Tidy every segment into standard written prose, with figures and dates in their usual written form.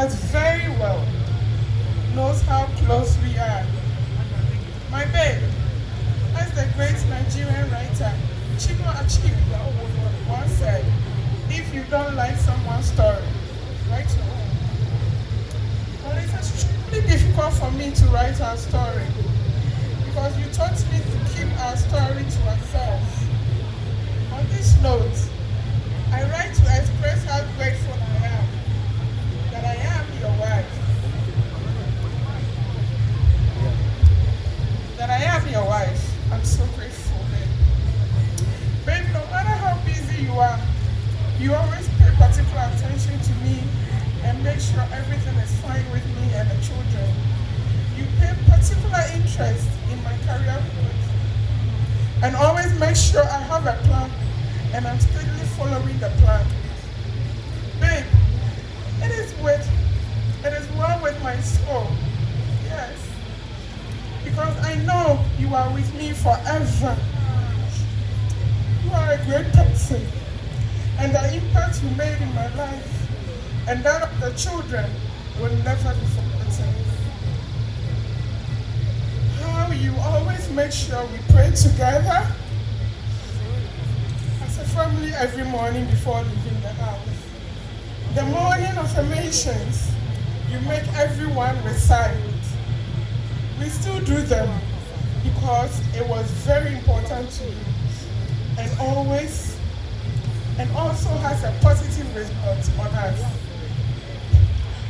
us very well, knows how close we are. My babe, as the great Nigerian writer Chimo Achebe once said, if you don't like someone's story, write your own. But it's extremely difficult for me to write our story because you taught me to keep our story to ourselves. On this note, I write to express how grateful I am that I am your wife. That I am your wife. I'm so grateful, babe. Babe, no matter how busy you are, you always pay particular attention to me and make sure everything is fine with me and the children. You pay particular interest in my career growth and always make sure I have a plan and I'm steadily following the plan. Babe, it is well with my soul. Yes. Because I know you are with me forever. You are a great person. And the impact you made in my life and that of the children will never be forgotten. How you always make sure we pray together as a family every morning before leaving the house. The morning affirmations you make everyone recite. We still do them because it was very important to you and also has a positive result on us.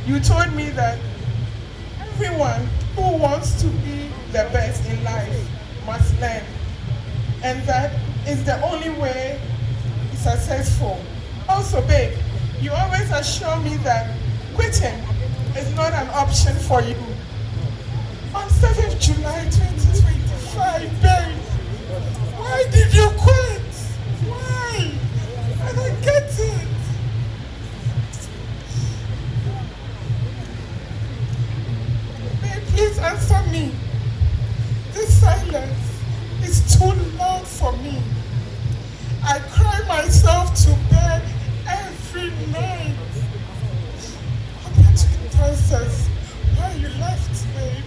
You told me that everyone who wants to be the best in life must learn, and that is the only way to be successful. Also, babe, you always assure me that quitting is not an option for you. On 7th July 2025, babe, why did you quit? Why? I don't get it. Babe, please answer me. This silence is too long for me. I cry myself to bed every night. I'm not to answers why you left, babe.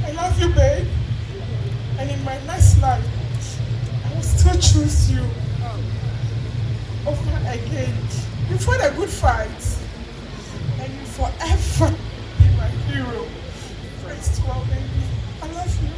I love you, babe. And in my next life, I will still choose you over again. You fought a good fight. And you forever be my hero. Praise to our baby. I love you.